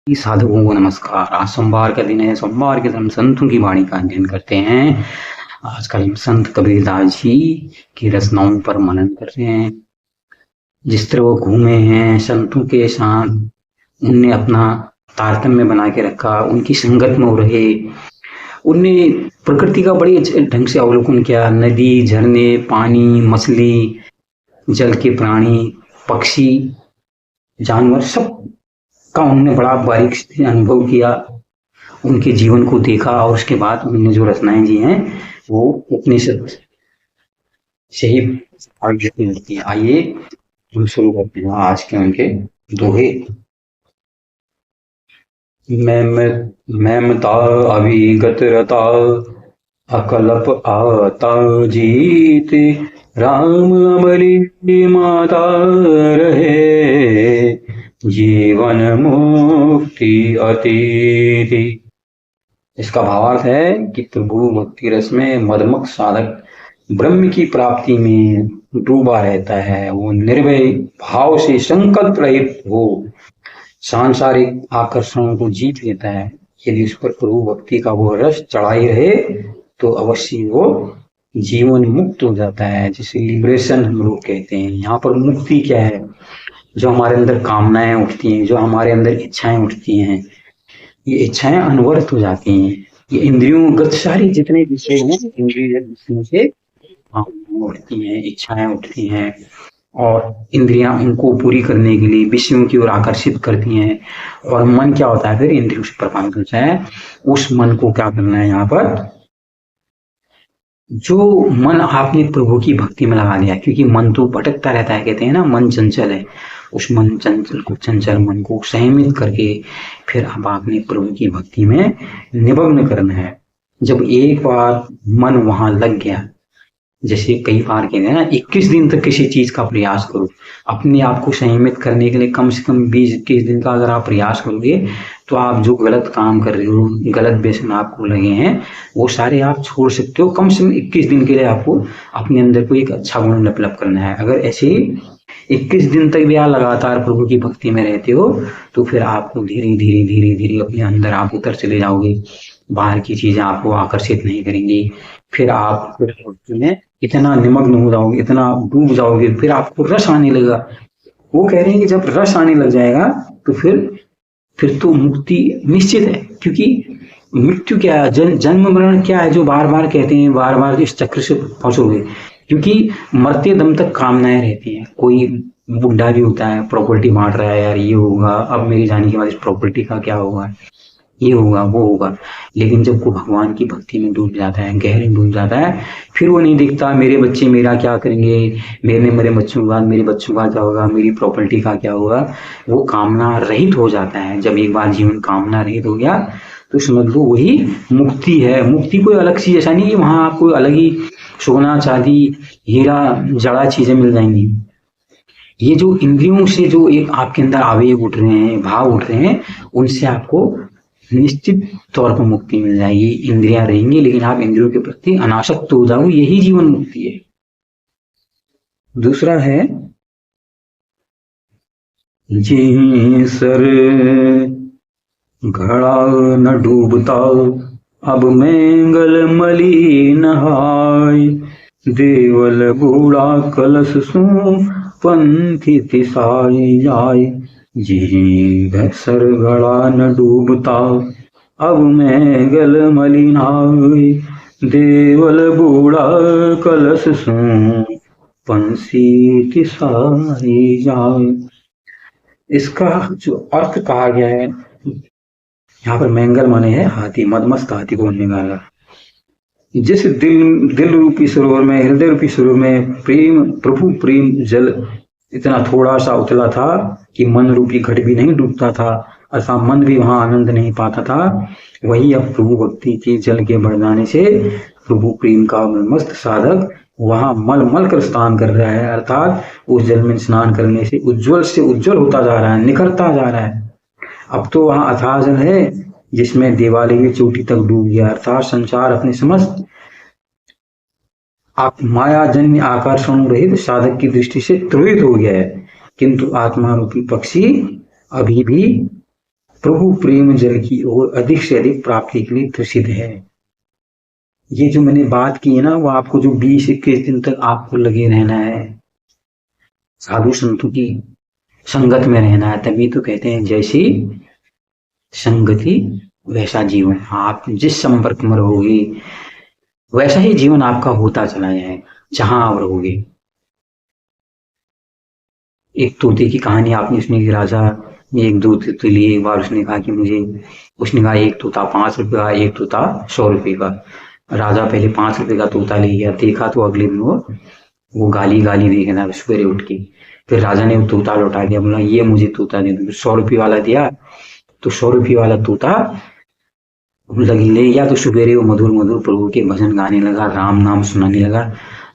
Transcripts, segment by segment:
साधुओं को नमस्कार। आज सोमवार का दिन है। सोमवार के दिन हम संतों की वाणी का अध्ययन करते हैं। आजकल हम संत कबीरदास जी की रचनाओं पर मनन कर रहे हैं। जिस तरह वो घूमे हैं संतों के साथ, उनने अपना तारतम्य बना के रखा, उनकी संगत में वो रहे, उनने प्रकृति का बड़े अच्छे ढंग से अवलोकन किया। नदी, झरने, पानी, मछली, जल के प्राणी, पक्षी, जानवर, सब का उन्होंने बड़ा बारीक से अनुभव किया, उनके जीवन को देखा और उसके बाद उन्होंने जो रचनाएं दी हैं वो उपनिषद से ही आगे मिलती है। आइए हम शुरू करते हैं आज के उनके दोहे। मैमता अविगत रता अकल्प आता जीत, राम अमली माता रहे, जीवन मुक्ति अतीति। इसका भावार्थ है कि प्रभु भक्ति रस में मदमक साधक ब्रह्म की प्राप्ति में डूबा रहता है। वो निर्भय भाव से संकल्प रहित हो सांसारिक आकर्षणों को जीत लेता है। यदि उस पर प्रभु भक्ति का वो रस चढ़ाई रहे तो अवश्य वो जीवन मुक्त हो जाता है, जिसे लिबरेशन हम लोग कहते हैं। यहाँ पर मुक्ति क्या है? जो हमारे अंदर कामनाएं उठती हैं, जो हमारे अंदर इच्छाएं उठती हैं, ये इच्छाएं अनवरत हो जाती हैं। ये इंद्रियों गत सारी जितने विषय हैं, इंद्रिय विषयों से उठती हैं, इच्छाएं उठती हैं और इंद्रियां उनको पूरी करने के लिए विषयों की ओर आकर्षित करती हैं। और मन क्या होता है? फिर इंद्रियों से प्रभावित होता है। उस मन को क्या करना है? यहाँ पर जो मन आपने प्रभु की भक्ति में लगा दिया, क्योंकि मन तो भटकता रहता है, कहते हैं ना मन चंचल है। उस मन चंचल मन को संयमित करके फिर अब आपने प्रभु की भक्ति में निमग्न करना है। जब एक बार मन वहां लग गया, जैसे कई बार कहते हैं ना 21 दिन तक किसी चीज का प्रयास करो। अपने आप को संयमित करने के लिए कम से कम 20-21 दिन का अगर आप प्रयास करोगे तो आप जो गलत काम कर रहे हो, गलत व्यसन आपको लगे हैं, वो सारे आप छोड़ सकते हो। कम से कम 21 दिन के लिए आपको अपने अंदर को एक अच्छा गुण डेवलप करना है। अगर ऐसे ही 21 दिन तक भी आप लगातार प्रभु की भक्ति में रहते हो तो फिर आपको धीरे धीरे धीरे धीरे अपने अंदर आप उतर चले जाओगे। बाहर की चीजें आपको आकर्षित नहीं करेंगी। फिर आप भक्ति में इतना निमग्न हो जाओगे, इतना डूब जाओगे, फिर आपको रस आने लगेगा। वो कह रहे हैं कि जब रस आने लग जाएगा तो फिर तो मुक्ति निश्चित है। क्योंकि मृत्यु क्या है? जन्म मरण क्या है जो बार बार कहते हैं, बार बार इस चक्र से फंसोगे। क्योंकि मरते दम तक कामनाएं रहती हैं। कोई बुढ़ा भी होता है, प्रॉपर्टी बांट रहा है, यार ये होगा, अब मेरे जाने के बाद इस प्रॉपर्टी का क्या होगा, ये होगा, वो होगा। लेकिन जब वो भगवान की भक्ति में डूब जाता है, गहरे डूब जाता है, फिर वो नहीं देखता मेरे बच्चे मेरा क्या करेंगे, मेरे बच्चों के बाद मेरे बच्चों का क्या होगा, मेरी प्रॉपर्टी का क्या होगा। वो कामना रहित हो जाता है। जब एक बार जीवन कामना रहित हो गया तो समझ लो वही मुक्ति है। मुक्ति कोई अलग चीज ऐसा नहीं है वहां आपको अलग ही सोना चांदी हीरा जड़ा चीजें मिल जाएंगी। ये जो इंद्रियों से जो एक आपके अंदर आवेग उठ रहे हैं, भाव उठ रहे हैं, उनसे आपको निश्चित तौर पर मुक्ति मिल जाएगी। इंद्रियां रहेंगी लेकिन आप इंद्रियों के प्रति अनासक्त हो जाओ, यही जीवन मुक्ति है। दूसरा है जी सर घड़ा न डूबता अब मैंगल मली नहाय, देवल बूढ़ा कलश सो पंथी तिसाई जाय। जी सर घड़ा न डूबता अब मैंगल मली नहाय, देवल बूढ़ा कलश सो पंथी तिसाई जाय। इसका जो अर्थ कहा गया है, यहाँ पर मैंगल माने है हाथी, मदमस्त हाथी को निकाला। जिस दिल रूपी सरोवर में, हृदय रूपी सरोवर में प्रेम, प्रभु प्रेम जल इतना थोड़ा सा उतला था कि मन रूपी घट भी नहीं डूबता था, अर्थात मन भी वहां आनंद नहीं पाता था। वही अब प्रभु भक्ति के जल के बढ़ जाने से प्रभु प्रेम का मस्त साधक वहां मल मल कर स्नान कर रहा है। अर्थात उस जल में स्नान करने से उज्जवल से उज्जवल होता जा रहा है, निखरता जा रहा है। अब तो वहां अथाह जल है जिसमें दिवाली की चोटी तक डूब गया। अर्थात संसार अपने समस्त आप माया जन्य आकर्षण रहित साधक की दृष्टि से त्रोहित हो गया है, किंतु आत्मा रूपी पक्षी अभी भी प्रभु प्रेम जल की ओर अधिक से अधिक प्राप्ति के लिए प्रसिद्ध है। ये जो मैंने बात की है ना, वो आपको जो 20-21 दिन तक आपको लगे रहना है, साधु संतों की संगत में रहना है, तभी तो कहते हैं जैसी संगति वैसा जीवन। आप जिस संपर्क में रहोगे वैसा ही जीवन आपका होता चला जाएगा जहां आप रहोगे। एक तोते की कहानी आपने सुनी कि राजा ने एक दो तोते लिए। एक बार उसने कहा कि मुझे, उसने कहा एक तोता 5 रुपए का, एक तोता 100 रुपए का। राजा पहले 5 रुपए का तोता ले गया, देखा तो अगले दिन वो गाली गाली दे रहा सवेरे उठ के। फिर राजा ने वो तोता लौटा दिया, बोला ये मुझे तोता दे दो। 100 रुपये वाला दिया तो 100 रुपये वाला तोता ले गया, तो सवेरे वो मधुर मधुर प्रभु के भजन गाने लगा, राम नाम सुनाने लगा।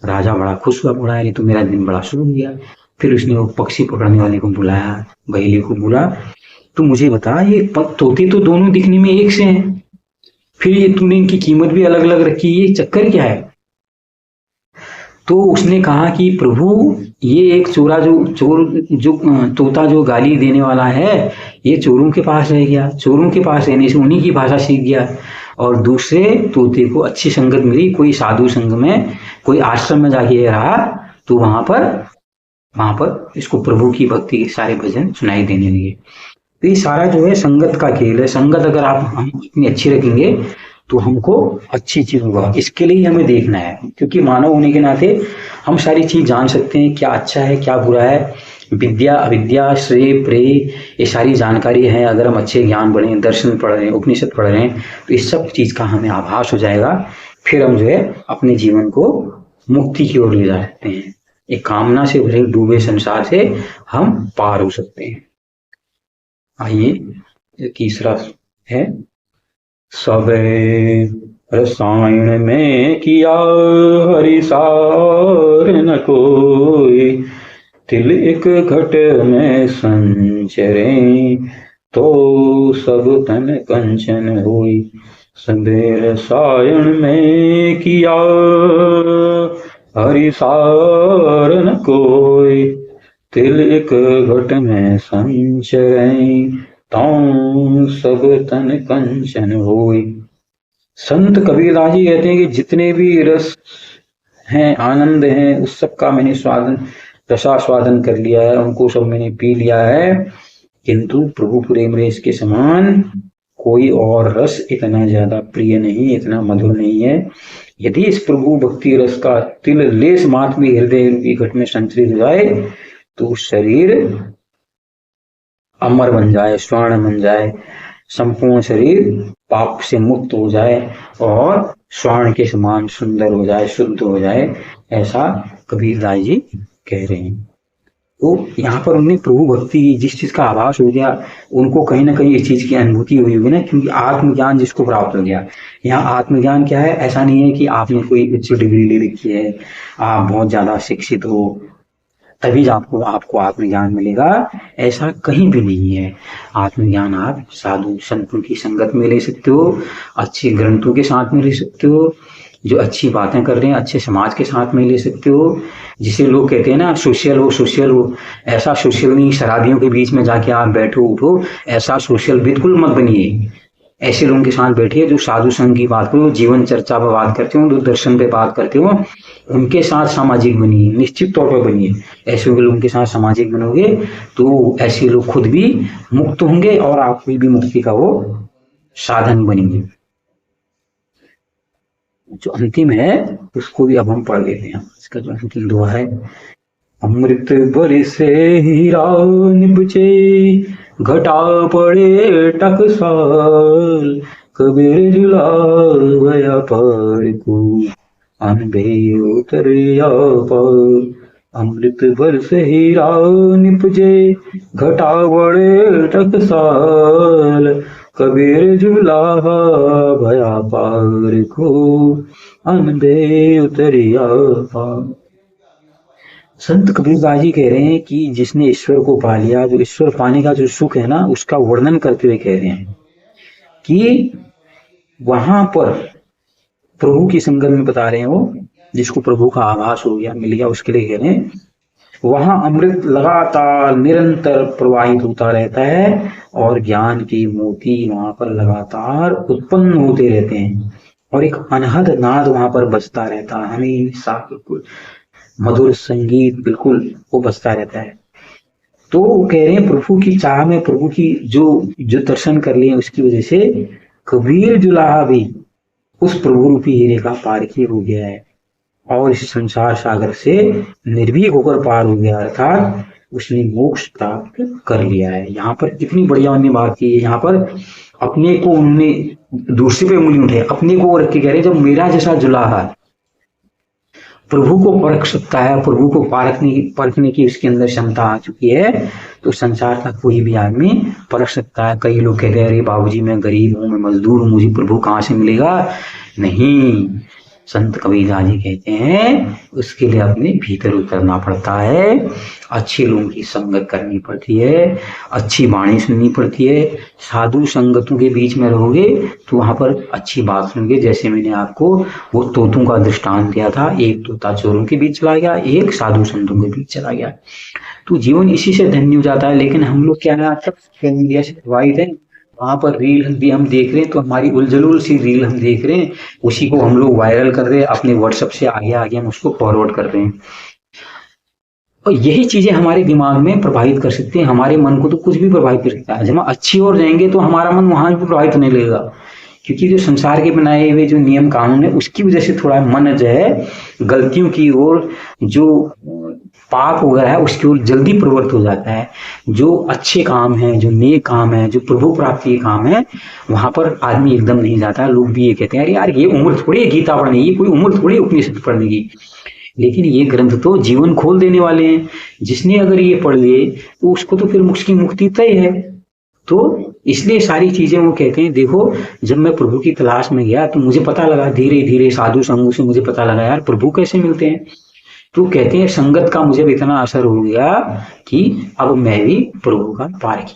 राजा बड़ा खुश हुआ, बोला अरे तो मेरा दिन बड़ा शुरू हो गया। फिर उसने वो पक्षी पकड़ने वाले को बुलाया, बहेली को बोला तो मुझे बता, ये तोते तो दोनों दिखने में एक से हैं, फिर ये तूने इनकी कीमत भी अलग अलग रखी, ये चक्कर क्या है? तो उसने कहा कि प्रभु ये एक चोर जो तोता जो गाली देने वाला है, ये चोरों के पास रह गया, चोरों के पास रहने से उन्हीं की भाषा सीख गया। और दूसरे तोते को अच्छी संगत मिली, कोई साधु संग में, कोई आश्रम में जाके रहा, तो वहां पर इसको प्रभु की भक्ति के सारे भजन सुनाई देने लगे। तो ये सारा जो है संगत का खेल है। संगत अगर हम इतनी अच्छी रखेंगे तो हमको अच्छी चीज होगा। इसके लिए हमें देखना है, क्योंकि मानव होने के नाते हम सारी चीज जान सकते हैं, क्या अच्छा है क्या बुरा है। विद्या अविद्या श्रेय प्रेय ये सारी जानकारी है। अगर हम अच्छे ज्ञान पढ़े, दर्शन पढ़ रहे हैं, उपनिषद पढ़ रहे हैं, तो इस सब चीज का हमें आभास हो जाएगा। फिर हम जो है अपने जीवन को मुक्ति की ओर ले जा सकते हैं। एक कामना से भरे डूबे संसार से हम पार हो सकते हैं। आइए तीसरा है, सबे रसायन में किया हरि सार न कोई, तिल एक घट में संचरे तो सब तन कंचन होई। सबे रसायन में किया हरि सार न कोई, तिल एक घट में संचरे ताऊ सब तन कंचन होई। संत कबीरदास जी कहते हैं कि जितने भी रस हैं, आनंद हैं, उस सब का मैंने रसास्वादन कर लिया है, उनको सब मैंने पी लिया है, किंतु प्रभु प्रेम रस के समान कोई और रस इतना ज्यादा प्रिय नहीं, इतना मधुर नहीं है। यदि इस प्रभु भक्ति रस का तिल लेस मात्र भी हृदय रूपी घट में संचरित हो जाए तो शरीर अमर बन जाए, स्वर्ण बन जाए, संपूर्ण शरीर पाप से मुक्त हो जाए और स्वर्ण के समान सुंदर हो जाए, शुद्ध हो जाए, ऐसा कबीरदास जी कह रहे हैं। तो यहाँ पर उन्हें प्रभु भक्ति जिस चीज का आभास हो गया, उनको कहीं ना कहीं इस चीज की अनुभूति हुई होगी ना, क्योंकि आत्मज्ञान जिसको प्राप्त हो गया। यहाँ आत्मज्ञान क्या है? ऐसा नहीं है कि आपने कोई उच्च डिग्री ले रखी है, आप बहुत ज्यादा शिक्षित हो तभी आपको आत्मज्ञान मिलेगा, ऐसा कहीं भी नहीं है। आत्मज्ञान आप साधु संतों की संगत में ले सकते हो, अच्छे ग्रंथों के साथ में ले सकते हो, जो अच्छी बातें कर रहे हैं अच्छे समाज के साथ में ले सकते हो। जिसे लोग कहते हैं ना सोशल हो, ऐसा सोशल नहीं, शराबियों के बीच में जाके आप बैठो उठो, ऐसा सोशल बिल्कुल मत बनिए। ऐसे लोगों के साथ बैठिए जो साधु संघ की बात करो, जीवन चर्चा पर बात करते हो, जो दर्शन पे बात करते हो, उनके साथ सामाजिक बनिए, निश्चित तौर पर बनिए। ऐसे लोगों के साथ सामाजिक बनोगे तो ऐसे लोग खुद भी मुक्त होंगे और आपको भी मुक्ति का वो साधन बनेंगे। जो अंतिम है उसको भी अब हम पढ़ लेते हैं। इसका जो अंतिम दुआ है, अमृत बरसे हीरा निपजे, घटा पड़े टकसाल, कबीर झुलाया पार को, अनबे उतरिया पार। अमृत बरसे हीरा निपजे, घटा पड़े टकसाल, कबीर झूला भया पार को, अनबे उतरिया पार। संत कबीरदास जी कह रहे हैं कि जिसने ईश्वर को पा लिया, जो ईश्वर पाने का जो सुख है ना, उसका वर्णन करते हुए कह रहे हैं कि वहां पर प्रभु की संगत में बता रहे हैं वो, जिसको प्रभु का आभास हो गया, मिल गया, उसके लिए कह रहे हैं वहां अमृत लगातार निरंतर प्रवाहित होता रहता है और ज्ञान के मोती वहां पर लगातार उत्पन्न होते रहते हैं और एक अनहद नाद वहां पर बजता रहता है, हमेशा बिल्कुल मधुर संगीत बिल्कुल वो बजता रहता है। तो कह रहे हैं प्रभु की चाह में, प्रभु की जो जो दर्शन कर लिए उसकी वजह से कबीर जुलाहा भी उस प्रभु रूपी हीरे का पारखी हो गया है और इस संसार सागर से निर्भीक होकर पार हो गया, अर्थात उसने मोक्ष प्राप्त कर लिया है। यहाँ पर कितनी बढ़िया उन्होंने बात की है। यहाँ पर अपने को उन्होंने दूसरे पे उंगली उठाई, अपने को रख के कह रहे जब मेरा जैसा जुलाहा प्रभु को परख सकता है, प्रभु को परखने की उसके अंदर क्षमता आ चुकी है, तो संसार का कोई भी आदमी परख सकता है। कई लोग कहते हैं अरे बाबूजी मैं गरीब हूँ, मैं मजदूर हूँ, मुझे प्रभु कहाँ से मिलेगा। नहीं, संत कबीरदास जी कहते हैं उसके लिए अपने भीतर उतरना पड़ता है, अच्छे लोगों की संगत करनी पड़ती है, अच्छी वाणी सुननी पड़ती है। साधु संगतों के बीच में रहोगे तो वहां पर अच्छी बात सुनोगे। जैसे मैंने आपको वो तोतों का दृष्टांत दिया था, एक तोता चोरों के बीच चला गया, एक साधु संतों के बीच चला गया, तो जीवन इसी से धन्य हो जाता है। लेकिन हम लोग क्या है, सोशल मीडिया से प्रभावित है, वहां पर रील भी हम देख रहे हैं तो हमारी उलझुल सी रील हम देख रहे हैं, उसी को हम लोग वायरल कर रहे हैं, अपने व्हाट्सएप से आगे आगे हम उसको फॉरवर्ड कर रहे हैं। और यही चीजें हमारे दिमाग में प्रभावित कर सकती हैं, हमारे मन को तो कुछ भी प्रभावित कर सकता है। जब हम अच्छी ओर जाएंगे तो हमारा मन वहां भी प्रभावित होने लगेगा, क्योंकि जो संसार के बनाए हुए जो नियम कानून है उसकी वजह से थोड़ा मन जो है गलतियों की ओर, जो पाप वगैरह है उसकी ओर जल्दी प्रवृत्त हो जाता है। जो अच्छे काम है, जो नेक काम है, जो प्रभु प्राप्ति के काम है, वहां पर आदमी एकदम नहीं जाता। लोग भी ये कहते हैं अरे यार ये उम्र थोड़ी है गीता पढ़ने की, कोई उम्र थोड़ी उपनिषद पढ़ने की। लेकिन ये ग्रंथ तो जीवन खोल देने वाले हैं, जिसने अगर ये पढ़ लिए तो उसको तो फिर उसकी मुक्ति तय है। तो इसलिए सारी चीजें वो कहते हैं। देखो जब मैं प्रभु की तलाश में गया तो मुझे पता लगा, धीरे धीरे साधु संगों से मुझे पता लगा यार प्रभु कैसे मिलते हैं। तो कहते हैं संगत का मुझे इतना असर हो गया कि अब मैं भी प्रभु का पारखी।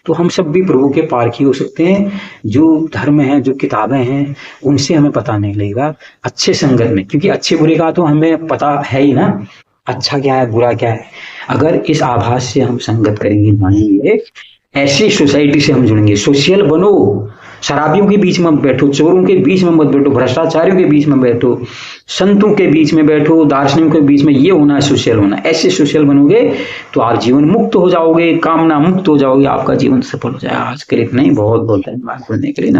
तो हम सब भी प्रभु के पारखी हो सकते हैं। जो धर्म है, जो किताबें हैं, उनसे हमें पता नहीं लगेगा, अच्छे संगत में, क्योंकि अच्छे बुरे का तो हमें पता है ही ना, अच्छा क्या है बुरा क्या है। अगर इस आभास से हम संगत करेंगे, मानेंगे, ऐसी सोसाइटी से हम जुड़ेंगे। सोशल बनो, शराबियों के बीच में बैठो, चोरों के बीच में मत बैठो, भ्रष्टाचारियों के बीच में बैठो, संतों के बीच में बैठो, दार्शनिकों के बीच में। ये होना है सोशल होना। ऐसे सोशल बनोगे तो आप जीवन मुक्त हो जाओगे, कामना मुक्त हो जाओगे, आपका जीवन सफल हो जाएगा। आज के लिए इतना ही, बहुत बहुत धन्यवाद सुनने के लिए।